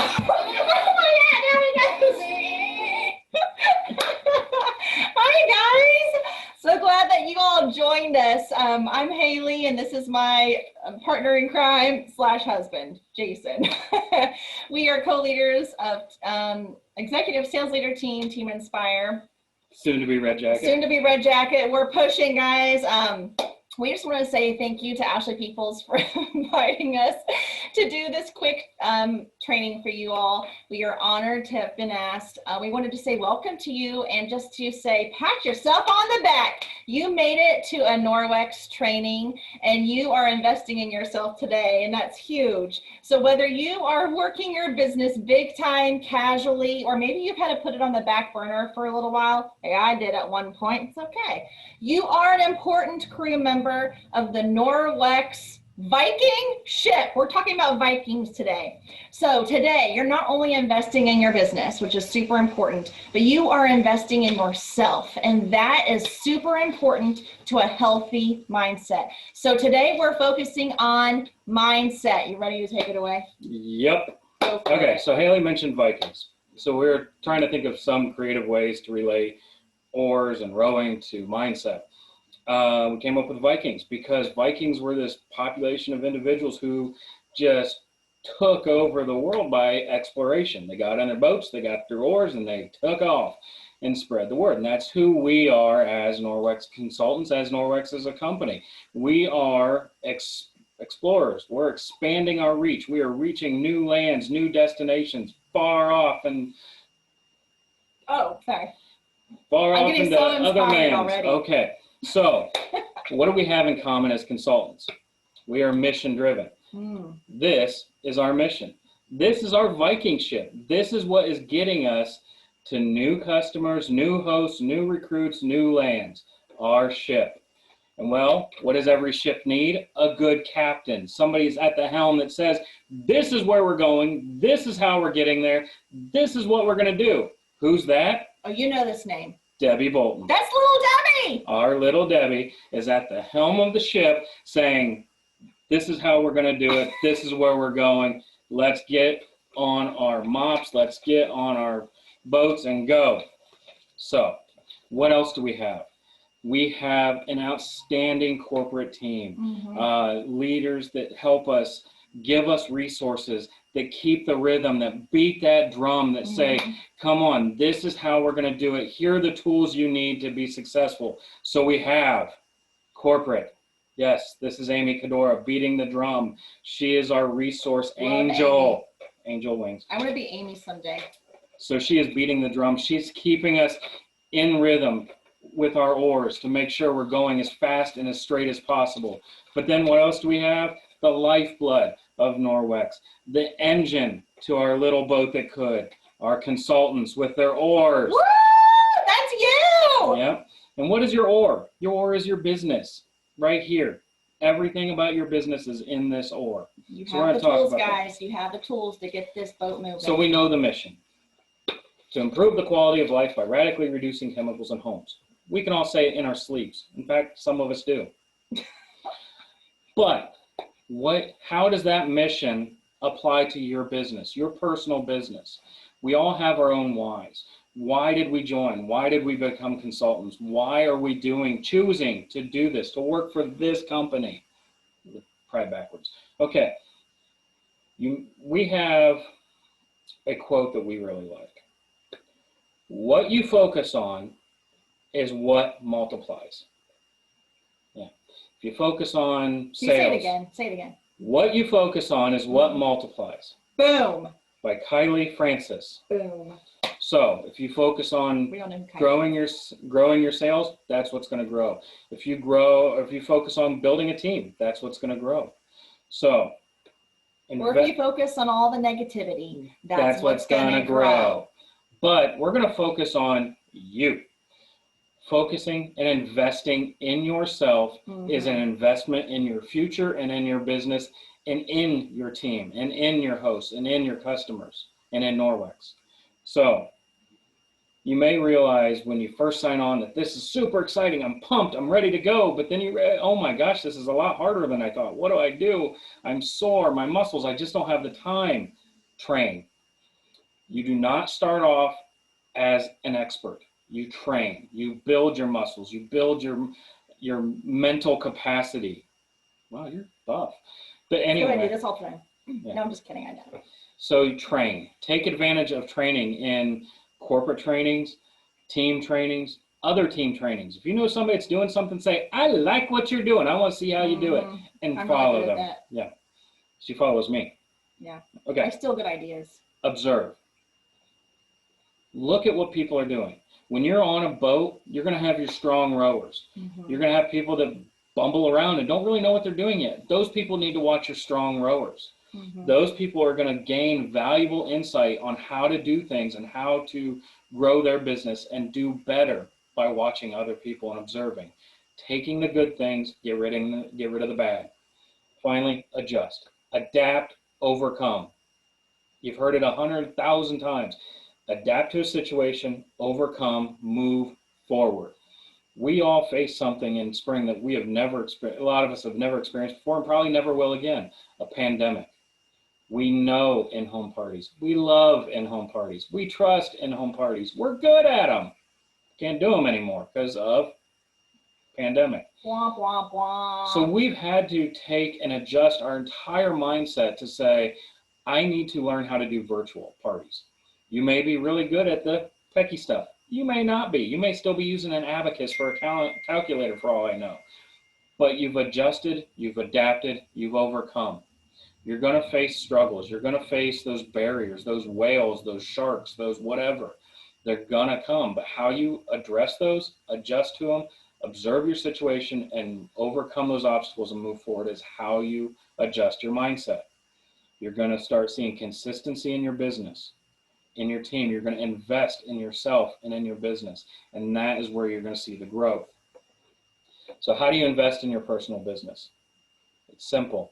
Hi guys, so glad that you all joined us. I'm Haley and this is my partner in crime / husband, Jason. We are co-leaders of Executive Sales Leader Team Inspire. Soon to be Red Jacket. Soon to be Red Jacket. We're pushing, guys. We just want to say thank you to Ashley Peoples for inviting us to do this quick training for you all. We are honored to have been asked. We wanted to say welcome to you and just to say pat yourself on the back. You made it to a Norwex training and you are investing in yourself today, and that's huge. So whether you are working your business big time, casually, or maybe you've had to put it on the back burner for a little while, like I did at one point, it's okay. You are an important crew member of the Norwex Viking ship. We're talking about Vikings today. So today, you're not only investing in your business, which is super important, but you are investing in yourself. And that is super important to a healthy mindset. So today we're focusing on mindset. You ready to take it away? Yep. Okay, so Haley mentioned Vikings. So we're trying to think of some creative ways to relate oars and rowing to mindset. We came up with Vikings because Vikings were this population of individuals who just took over the world by exploration. They got on their boats, they got their oars, and they took off and spread the word. And that's who we are as Norwex consultants, as Norwex as a company. We are explorers. We're expanding our reach. We are reaching new lands, new destinations, far off and far off into so other lands. Already. Okay. So what do we have in common as consultants? We are mission driven. This is our mission. This is our Viking ship. This is what is getting us to new customers, new hosts, new recruits, new lands, our ship. And well, what does every ship need? A good captain. Somebody's at the helm that says, this is where we're going. This is how we're getting there. This is what we're going to do. Who's that? Oh, you know this name. Debbie Bolton. That's little Debbie. Our little Debbie is at the helm of the ship saying, this is how we're going to do it. This is where we're going. Let's get on our mops. Let's get on our boats and go. So what else do we have? We have an outstanding corporate team, leaders that help us, give us resources, that keep the rhythm, that beat that drum, that say, come on, this is how we're going to do it. Here are the tools you need to be successful. So we have corporate. Yes, this is Amy Cadora beating the drum. She is our resource angel. Angel wings. I want to be Amy someday. So she is beating the drum. She's keeping us in rhythm with our oars to make sure we're going as fast and as straight as possible. But then what else do we have? The lifeblood of Norwex, the engine to our little boat that could, our consultants with their oars. Woo! That's you! Yep. And what is your oar? Your oar is your business right here. Everything about your business is in this oar. You have the tools, guys. You have the tools to get this boat moving. So we know the mission. To improve the quality of life by radically reducing chemicals in homes. We can all say it in our sleeps. In fact, some of us do. But how does that mission apply to your business, your personal business? We all have our own whys. Why did we join? Why did we become consultants? Why are we choosing to do this, to work for this company? Pry backwards. Okay. We have a quote that we really like. What you focus on is what multiplies. Yeah. If you focus on sales. Say it again. Say it again. What you focus on is what multiplies. Boom. By Kylie Francis. Boom. So if you focus on growing your sales, that's what's going to grow. If you focus on building a team, that's what's going to grow. So or if you focus on all the negativity, that's what's going to grow. But we're going to focus on you. Focusing and investing in yourself is an investment in your future and in your business and in your team and in your hosts and in your customers and in Norwex. So you may realize when you first sign on that this is super exciting. I'm pumped. I'm ready to go. But then oh my gosh, this is a lot harder than I thought. What do I do? I'm sore. My muscles, I just don't have the time. Train. You do not start off as an expert. You train, you build your muscles, you build your mental capacity. Wow, you're buff. But anyway, I do this all the time. Yeah. No, I'm just kidding. I know. So you train. Take advantage of training in corporate trainings, team trainings, other team trainings. If you know somebody that's doing something, say, I like what you're doing. I want to see how you do it. And I'm follow really good them. at that. Yeah. She follows me. Yeah. Okay. I steal good ideas. Observe. Look at what people are doing. When you're on a boat, you're going to have your strong rowers. You're going to have people that bumble around and don't really know what they're doing yet. Those people need to watch your strong rowers. Those people are going to gain valuable insight on how to do things and how to grow their business and do better by watching other people and observing. Taking the good things, get rid of the bad. Finally, adjust, adapt, overcome. You've heard it 100,000 times. Adapt to a situation, overcome, move forward. We all face something in spring that we have never experienced. A lot of us have never experienced before and probably never will again. A pandemic. We know in-home parties. We love in-home parties. We trust in-home parties. We're good at them. Can't do them anymore because of pandemic. Womp, womp, womp. So we've had to take and adjust our entire mindset to say, I need to learn how to do virtual parties. You may be really good at the techie stuff. You may not be. You may still be using an abacus for a calculator for all I know. But you've adjusted, you've adapted, you've overcome. You're going to face struggles. You're going to face those barriers, those whales, those sharks, those whatever. They're going to come. But how you address those, adjust to them, observe your situation, and overcome those obstacles and move forward is how you adjust your mindset. You're going to start seeing consistency in your business, in your team. You're going to invest in yourself and in your business. And that is where you're going to see the growth. So how do you invest in your personal business? It's simple.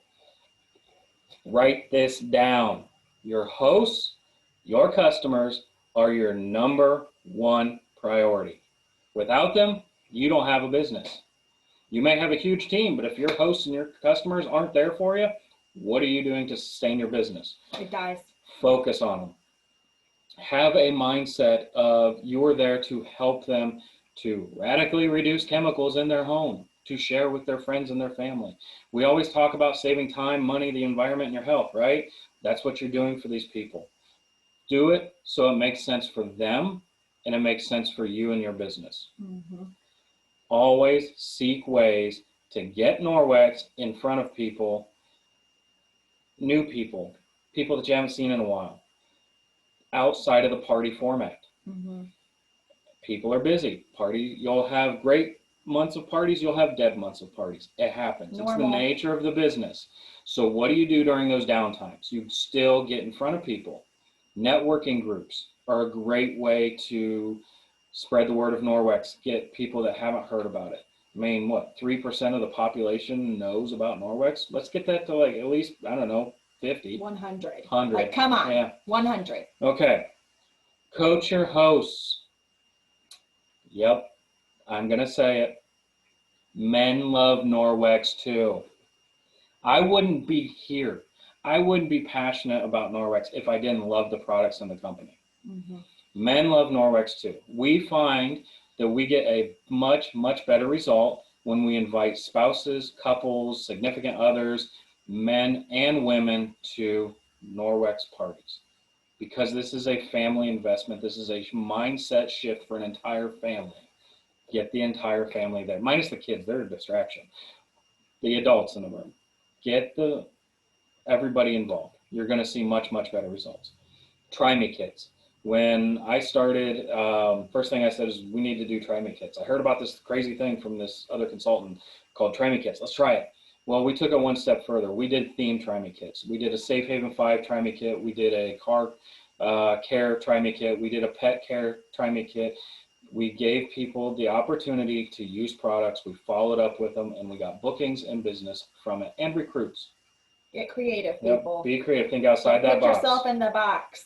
Write this down. Your hosts, your customers are your number one priority. Without them, you don't have a business. You may have a huge team, but if your hosts and your customers aren't there for you, what are you doing to sustain your business? It dies. Focus on them. Have a mindset of you're there to help them to radically reduce chemicals in their home, to share with their friends and their family. We always talk about saving time, money, the environment, and your health, right? That's what you're doing for these people. Do it so it makes sense for them and it makes sense for you and your business. Always seek ways to get Norwex in front of people, new people, people that you haven't seen in a while, outside of the party format. People are busy. You'll have great months of parties, you'll have dead months of parties. It happens. Normal. It's the nature of the business. So what do you do during those downtimes? You still get in front of people. Networking groups are a great way to spread the word of Norwex, get people that haven't heard about it. I mean, what, 3% of the population knows about Norwex? Let's get that to like at least, I don't know, 50. 100. 100. Like, come on. Yeah. 100. Okay. Coach your hosts. Yep. I'm going to say it. Men love Norwex too. I wouldn't be here. I wouldn't be passionate about Norwex if I didn't love the products in the company. Men love Norwex too. We find that we get a much, much better result when we invite spouses, couples, significant others, men and women to Norwex parties. Because this is a family investment. This is a mindset shift for an entire family. Get the entire family there, minus the kids, they're a distraction. The adults in the room. Get everybody involved. You're going to see much, much better results. Try Me kits. When I started, first thing I said is we need to do Try Me kits. I heard about this crazy thing from this other consultant called Try Me kits. Let's try it. Well, we took it one step further. We did themed Try Me kits. We did a Safe Haven 5 Try Me kit. We did a car care Try Me kit. We did a pet care Try Me kit. We gave people the opportunity to use products. We followed up with them, and we got bookings and business from it, and recruits. Get creative, people. Yep. Be creative. Think outside that box. Put yourself in the box.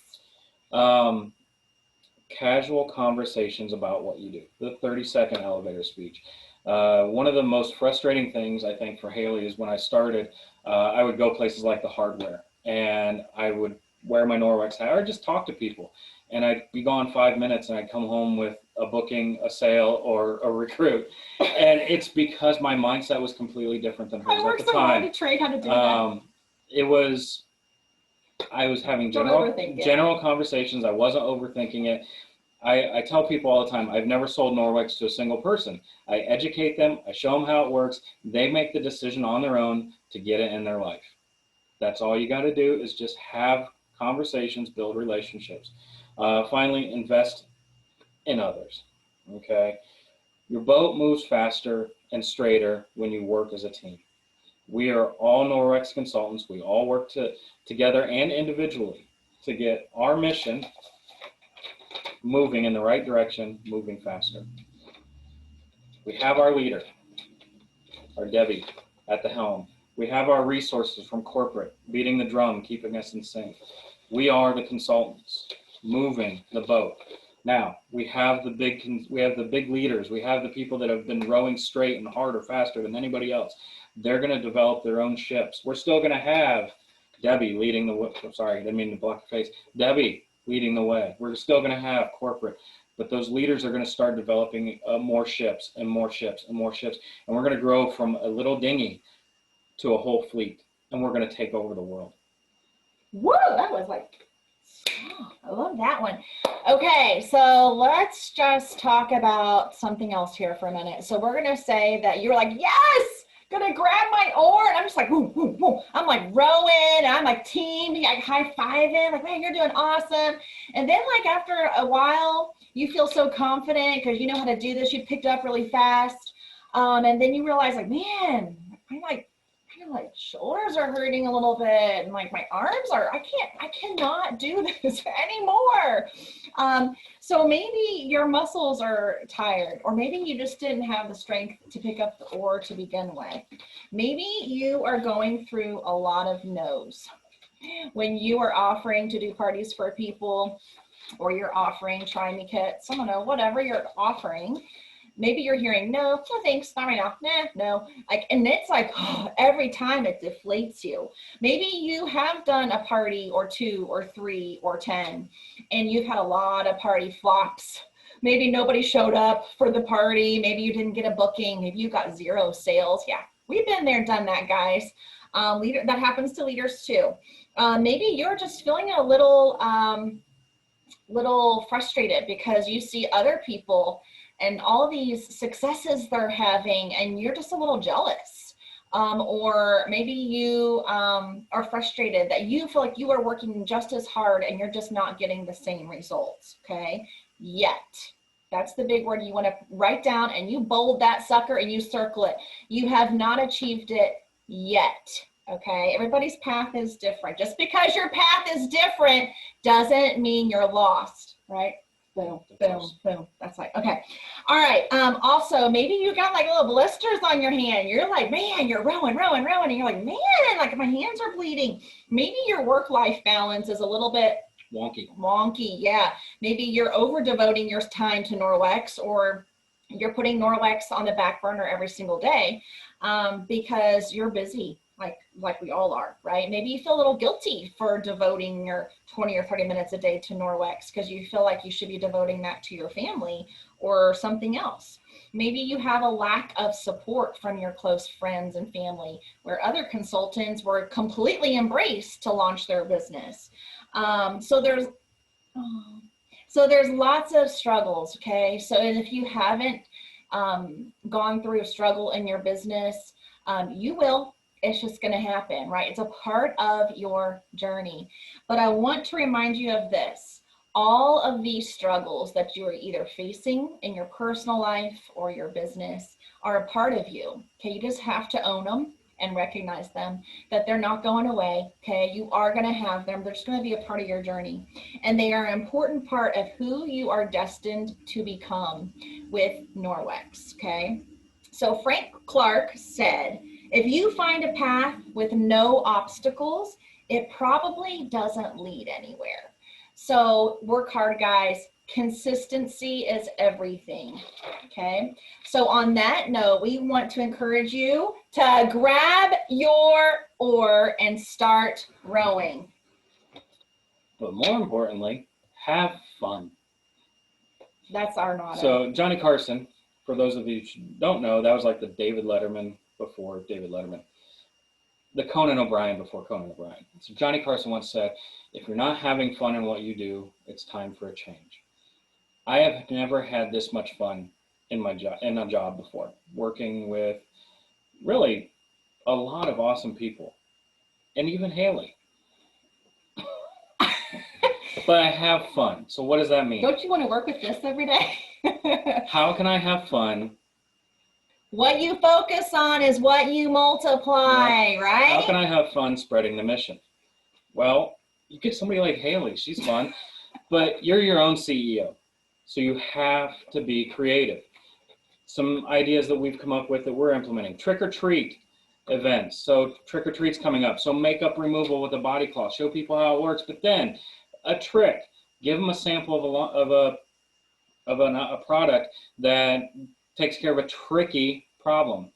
Casual conversations about what you do. The 30-second elevator speech. One of the most frustrating things, I think, for Haley is when I started, I would go places like the hardware, and I would wear my Norwex hat or just talk to people. And I'd be gone 5 minutes and I'd come home with a booking, a sale, or a recruit. And it's because my mindset was completely different than hers I worked at the so hard time. to train how to do that. I was having Don't overthink it. general conversations. I wasn't overthinking it. I tell people all the time, I've never sold Norwex to a single person. I educate them. I show them how it works. They make the decision on their own to get it in their life. That's all you got to do is just have conversations, build relationships. Finally, invest in others. Okay. Your boat moves faster and straighter when you work as a team. We are all Norwex consultants. We all work together and individually to get our mission moving in the right direction, moving faster. We have our leader, our Debbie, at the helm. We have our resources from corporate, beating the drum, keeping us in sync. We are the consultants, moving the boat. Now, we have the big leaders. We have the people that have been rowing straight and harder, faster than anybody else. They're going to develop their own ships. We're still going to have Debbie leading the, sorry, I didn't mean to block your face. Debbie leading the way. We're still going to have corporate, but those leaders are going to start developing more ships and more ships and more ships. And we're going to grow from a little dinghy to a whole fleet, and we're going to take over the world. Whoa, that was like, oh, I love that one. Okay, so let's just talk about something else here for a minute. So we're going to say that you're like, yes, gonna grab my oar, and I'm just like, woo, woo, woo. I'm like rowing, and I'm like team, like high-fiving, like, man, you're doing awesome. And then like after a while, you feel so confident because you know how to do this. You picked up really fast, and then you realize like, man, I'm like, my shoulders are hurting a little bit, and like my arms are, I cannot do this anymore. So maybe your muscles are tired, or maybe you just didn't have the strength to pick up the oar to begin with. Maybe you are going through a lot of no's when you are offering to do parties for people, or you're offering trying kits, I don't know, whatever you're offering. Maybe you're hearing, no thanks, not right now, nah, no. Like, and it's like, oh, every time it deflates you. Maybe you have done a party or 2 or 3 or 10, and you've had a lot of party flops. Maybe nobody showed up for the party. Maybe you didn't get a booking. Maybe you got 0 sales. Yeah, we've been there, done that, guys. That happens to leaders too. Maybe you're just feeling a little frustrated because you see other people and all these successes they're having, and you're just a little jealous. Or maybe you are frustrated that you feel like you are working just as hard and you're just not getting the same results, okay? Yet. That's the big word you want to write down, and you bold that sucker and you circle it. You have not achieved it yet, okay? Everybody's path is different. Just because your path is different doesn't mean you're lost, right? Boom, boom, boom. That's like, okay. All right. Also, maybe you got like little blisters on your hand. You're like, man, you're rowing, and you're like, man, like my hands are bleeding. Maybe your work-life balance is a little bit wonky. Yeah. Maybe you're over devoting your time to Norwex, or you're putting Norwex on the back burner every single day because you're busy. Like we all are, right? Maybe you feel a little guilty for devoting your 20 or 30 minutes a day to Norwex because you feel like you should be devoting that to your family or something else. Maybe you have a lack of support from your close friends and family, where other consultants were completely embraced to launch their business. So there's lots of struggles, okay? So if you haven't gone through a struggle in your business, you will. It's just going to happen, right? It's a part of your journey. But I want to remind you of this. All of these struggles that you are either facing in your personal life or your business are a part of you, okay? You just have to own them and recognize them, that they're not going away, okay? You are going to have them. They're just going to be a part of your journey. And they are an important part of who you are destined to become with Norwex, okay? So Frank Clark said, if you find a path with no obstacles, it probably doesn't lead anywhere. So work hard, guys. Consistency is everything, okay? So on that note, we want to encourage you to grab your oar and start rowing. but more importantly, have fun. That's our motto. So Johnny Carson, for those of you who don't know, that was like the David Letterman before David Letterman. The Conan O'Brien before Conan O'Brien. So Johnny Carson once said, if you're not having fun in what you do, it's time for a change. I have never had this much fun in a job before, working with really a lot of awesome people, and even Haley. But I have fun. So what does that mean? Don't you want to work with this every day? How can I have fun? What you focus on is what you multiply, right? How can I have fun spreading the mission? Well, you get somebody like Haley. She's fun, but you're your own CEO. So you have to be creative. Some ideas that we've come up with that we're implementing. Trick or treat events. So trick or treat's coming up. So makeup removal with a body cloth. Show people how it works. But then a trick. Give them a sample of a product that takes care of a tricky problem.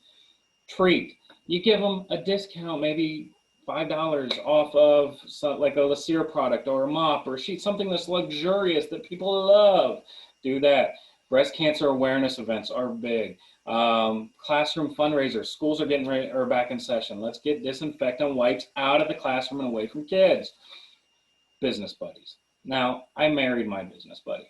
Treat. You give them a discount, maybe $5 off of like a LaCire product or a mop or a sheet, something that's luxurious that people love. Do that. Breast cancer awareness events are big. Classroom fundraisers. Schools are back in session. Let's get disinfectant wipes out of the classroom and away from kids. Business buddies. Now, I married my business buddy.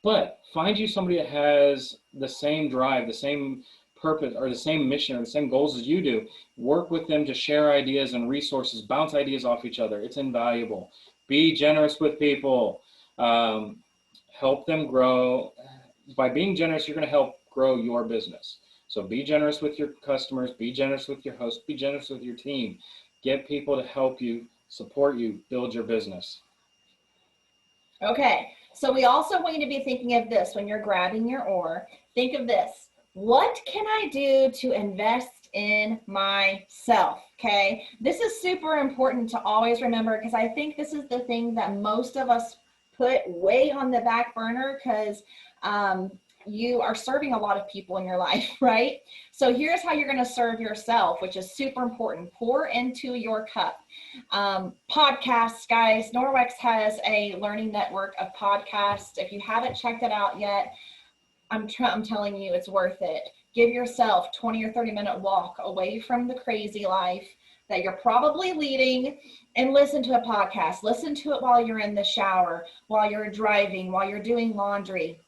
But find you somebody that has the same drive, the same purpose, or the same mission, or the same goals as you do. Work with them to share ideas and resources, bounce ideas off each other. It's invaluable. Be generous with people. Help them grow. By being generous, you're going to help grow your business. So be generous with your customers, be generous with your host, be generous with your team. Get people to help you, support you, build your business. Okay, so we also want you to be thinking of this when you're grabbing your oar. Think of this. What can I do to invest in myself? Okay, this is super important to always remember, because I think this is the thing that most of us put way on the back burner, because you are serving a lot of people in your life, right? So here's how you're going to serve yourself, which is super important. Pour into your cup. Podcasts, guys. Norwex has a learning network of podcasts. If you haven't checked it out yet, I'm telling you, it's worth it. Give yourself 20 or 30-minute walk away from the crazy life that you're probably leading and listen to a podcast. Listen to it while you're in the shower, while you're driving, while you're doing laundry.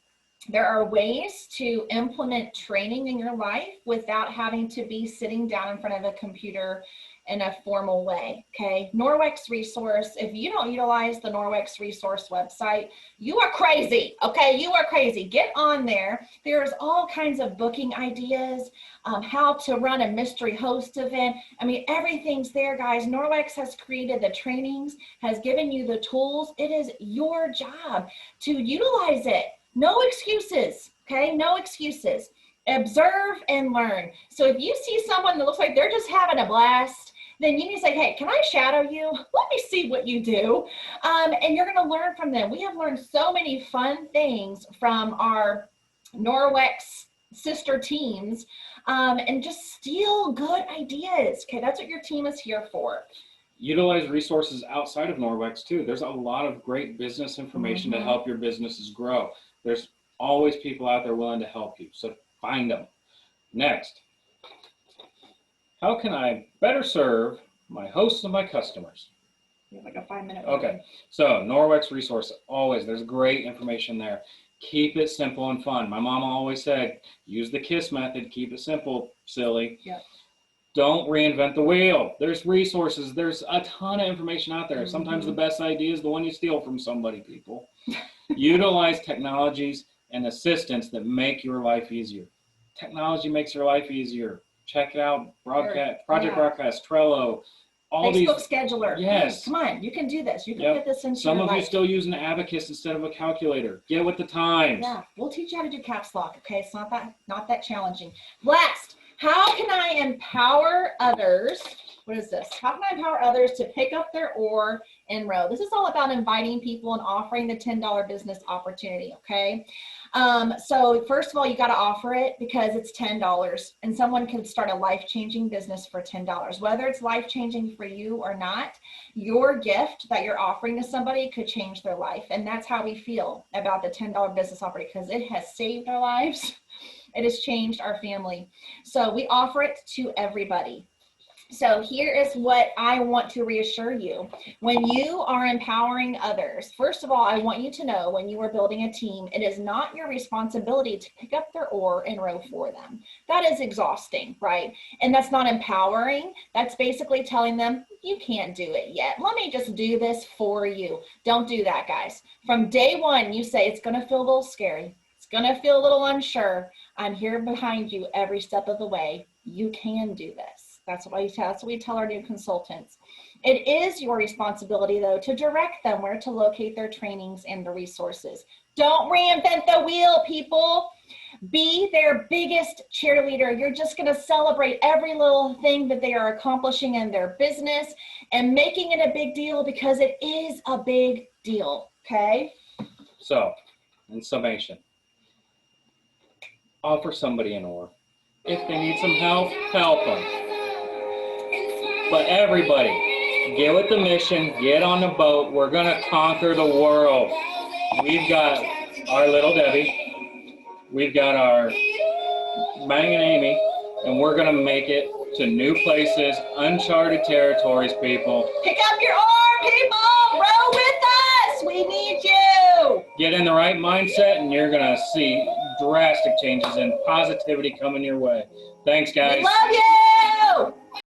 There are ways to implement training in your life without having to be sitting down in front of a computer in a formal way, okay? Norwex resource, if you don't utilize the Norwex resource website, you are crazy, okay? You are crazy. Get on there. There's all kinds of booking ideas, how to run a mystery host event. I mean, everything's there, guys. Norwex has created the trainings, has given you the tools. It is your job to utilize it. No excuses, okay? No excuses. Observe and learn. So if you see someone that looks like they're just having a blast, then you need to say, hey, can I shadow you? Let me see what you do. And you're going to learn from them. We have learned so many fun things from our Norwex sister teams, and just steal good ideas. Okay, that's what your team is here for. Utilize resources outside of Norwex too. There's a lot of great business information to help your businesses grow. There's always people out there willing to help you. So find them. Next, how can I better serve my hosts and my customers? You have like a 5-minute. Okay, so Norwex resource, always, there's great information there. Keep it simple and fun. My mama always said, use the KISS method, keep it simple, silly. Yep. Don't reinvent the wheel. There's resources, there's a ton of information out there. Sometimes the best idea is the one you steal from somebody, people. Utilize technologies and assistants that make your life easier. Technology makes your life easier. Check it out, Project Broadcast, Trello, all Facebook these. Scheduler. Yes. Come on, you can do this. You can get this into Some your of life. you still use an abacus instead of a calculator. Get with the times. Yeah, we'll teach you how to do caps lock, okay? It's not that challenging. Last, how can I empower others? What is this? How can I empower others to pick up their oar in row. This is all about inviting people and offering the $10 business opportunity, okay? So first of all, you got to offer it because it's $10 and someone can start a life-changing business for $10. Whether it's life-changing for you or not, your gift that you're offering to somebody could change their life. And that's how we feel about the $10 business opportunity, because it has saved our lives. It has changed our family. So we offer it to everybody. So here is what I want to reassure you. When you are empowering others, first of all, I want you to know when you are building a team, it is not your responsibility to pick up their oar and row for them. That is exhausting, right? And that's not empowering. That's basically telling them, you can't do it yet. Let me just do this for you. Don't do that, guys. From day one, you say it's going to feel a little scary. It's going to feel a little unsure. I'm here behind you every step of the way. You can do this. That's what we tell our new consultants. It is your responsibility, though, to direct them where to locate their trainings and the resources. Don't reinvent the wheel, people. Be their biggest cheerleader. You're just going to celebrate every little thing that they are accomplishing in their business and making it a big deal, because it is a big deal, okay? So, in summation, offer somebody an oar. If they need some help, help them. But everybody, get with the mission, get on the boat. We're going to conquer the world. We've got our little Debbie. We've got our Bang and Amy. And we're going to make it to new places, uncharted territories, people. Pick up your oar, people. Row with us. We need you. Get in the right mindset, and you're going to see drastic changes and positivity coming your way. Thanks, guys. We love you.